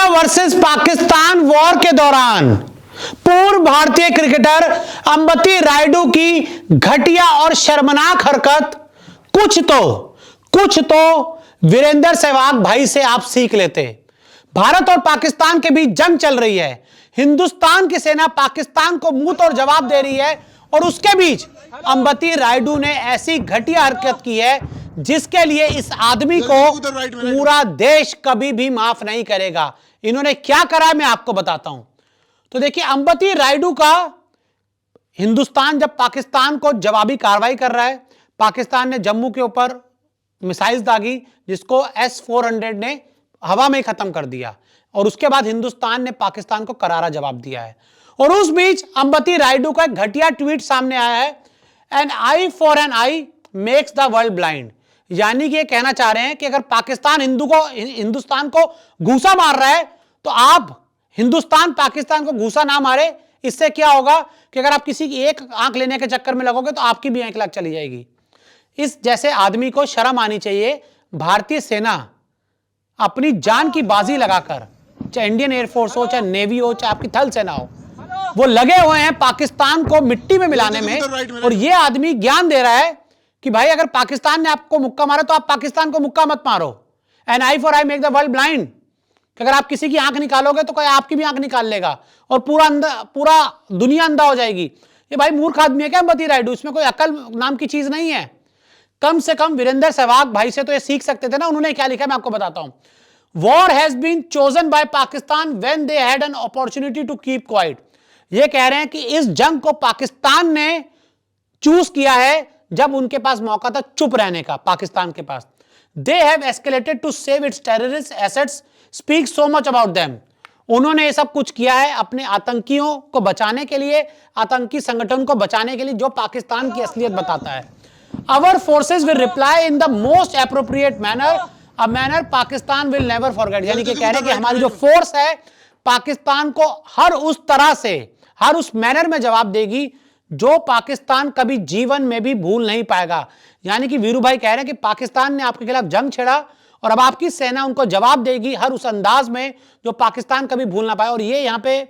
Versus Pakistan war के दौरान पूर्व भारतीय क्रिकेटर अंबती रायडू की घटिया और शर्मनाक हरकत कुछ तो वीरेंद्र सहवाग भाई से आप सीख लेते। भारत और पाकिस्तान के बीच जंग चल रही है, हिंदुस्तान की सेना पाकिस्तान को मुंह तोड़ जवाब दे रही है और उसके बीच अंबती रायडू ने ऐसी घटिया हरकत की है जिसके लिए इस आदमी को पूरा देश कभी भी माफ नहीं करेगा। इन्होंने क्या करा है मैं आपको बताता हूं। तो देखिए, अंबती रायडू का हिंदुस्तान जब पाकिस्तान को जवाबी कार्रवाई कर रहा है, पाकिस्तान ने जम्मू के ऊपर मिसाइल्स दागी जिसको S-400 ने हवा में खत्म कर दिया और उसके बाद हिंदुस्तान ने पाकिस्तान को करारा जवाब दिया है। और उस बीच अंबती रायडू का एक घटिया ट्वीट सामने आया है, an eye for an eye makes the world blind. यानी कि ये कहना चाह रहे हैं कि अगर पाकिस्तान हिंदुस्तान को घूसा मार रहा है तो आप हिंदुस्तान पाकिस्तान को घूसा ना मारे। इससे क्या होगा कि अगर आप किसी की एक आंख लेने के चक्कर में लगोगे तो आपकी भी 1 लाख चली जाएगी। इस जैसे आदमी को शर्म आनी चाहिए। भारतीय सेना अपनी जान की बाजी लगाकर, चाहे इंडियन एयरफोर्स हो, चाहे नेवी हो, चाहे आपकी थल सेना हो, वो लगे हुए हैं पाकिस्तान को मिट्टी में मिलाने में। और ये आदमी ज्ञान दे रहा है कि भाई अगर पाकिस्तान ने आपको मुक्का मारा तो आप पाकिस्तान को मुक्का मत मारो। An eye for eye make the world blind. अगर आप किसी की आंख निकालोगे तो कोई आपकी भी आंख निकाल लेगा और पूरा दुनिया अंधा हो जाएगी। ये भाई मूर्ख आदमी है क्या अंबती रायडू? इसमें कोई अकल नाम की चीज नहीं है। कम से कम वीरेंद्र सहवाग भाई से तो ये सीख सकते थे ना। उन्होंने क्या लिखा है मैं आपको बताता हूं। War has been chosen by Pakistan when they had an opportunity to keep quiet. ये कह रहे हैं कि इस जंग को पाकिस्तान ने चूज किया है जब उनके पास मौका था चुप रहने का। पाकिस्तान के पास they have escalated to save its terrorist assets, speak so much about them. उन्होंने ये सब कुछ किया है अपने आतंकियों को बचाने के लिए, आतंकी संगठन को बचाने के लिए, जो पाकिस्तान की असलियत बताता है। Our forces will reply in the most appropriate manner, a manner Pakistan will never forget। यानी कि कह रहे हैं कि हमारी जो फोर्स है पाकिस्तान को हर उस तरह से, हर उस मैनर में जवाब देगी जो पाकिस्तान कभी जीवन में भी भूल नहीं पाएगा। यानी कि वीरू भाई कह रहे हैं कि पाकिस्तान ने आपके खिलाफ जंग छेड़ा और अब आपकी सेना उनको जवाब देगी हर उस अंदाज में जो पाकिस्तान कभी भूल ना पाए। और ये यहां पे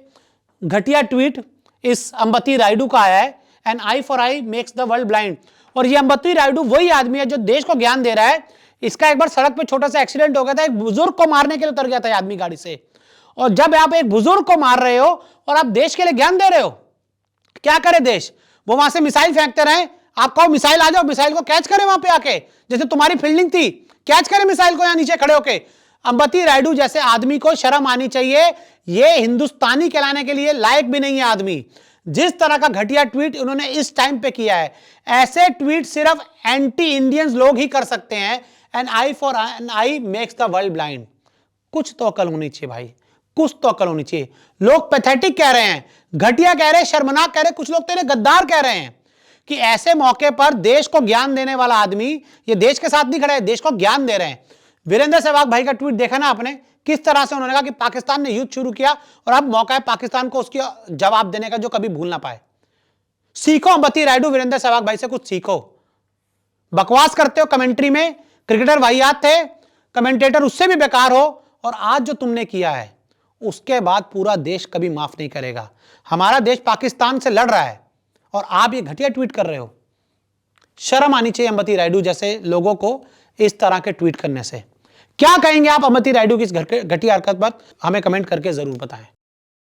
घटिया ट्वीट इस अंबती रायडू का आया है, an eye for eye makes the world blind. और ये अंबती रायडू वही आदमी है जो देश को ज्ञान दे रहा है। इसका एक बार सड़क पे छोटा सा एक्सीडेंट हो गया था, एक बुजुर्ग को मारने के लिए उतर गया था आदमी गाड़ी से। और जब आप एक बुजुर्ग को मार रहे हो और आप देश के लिए ज्ञान दे रहे हो, क्या करे देश? वो वहां से मिसाइल फेंकते रहे, आप कहो मिसाइल आ जाओ, मिसाइल को कैच करे वहां पे आके, जैसे तुम्हारी फील्डिंग थी, कैच करे मिसाइल को यहां नीचे खड़े होके। अंबती रायडू जैसे आदमी को शर्म आनी चाहिए। ये हिंदुस्तानी कहलाने के लिए लायक भी नहीं है आदमी। जिस तरह का घटिया ट्वीट उन्होंने इस टाइम पे किया है, ऐसे ट्वीट सिर्फ एंटी इंडियंस लोग ही कर सकते हैं। An eye for an eye makes the world blind. कुछ तो अकल होनी चाहिए भाई, कुछ तो अकल होनी चाहिए। लोग पैथेटिक कह रहे हैं, घटिया कह रहे हैं, शर्मनाक कह रहे हैं, कुछ लोग तेरे गद्दार कह रहे हैं कि ऐसे मौके पर देश को ज्ञान देने वाला आदमी ये देश के साथ नहीं खड़ा है, देश को ज्ञान दे रहे हैं। वीरेंद्र सहवाग भाई का ट्वीट देखा ना आपने, किस तरह से उन्होंने कहा कि पाकिस्तान ने युद्ध शुरू किया और अब मौका है पाकिस्तान को उसकी जवाब देने का जो कभी भूल ना पाए। सीखो अंबती रायडू, वीरेंद्र सहवाग भाई से कुछ सीखो। बकवास करते हो कमेंट्री में, क्रिकेटर वाहियात थे, कमेंटेटर उससे भी बेकार हो, और आज जो तुमने किया है उसके बाद पूरा देश कभी माफ नहीं करेगा। हमारा देश पाकिस्तान से लड़ रहा है और आप ये घटिया ट्वीट कर रहे हो। शर्म आनी चाहिए अंबती रायडू जैसे लोगों को इस तरह के ट्वीट करने से। क्या कहेंगे आप अंबती रायडू की इस घटिया हरकत पर? हमें कमेंट करके जरूर बताएं।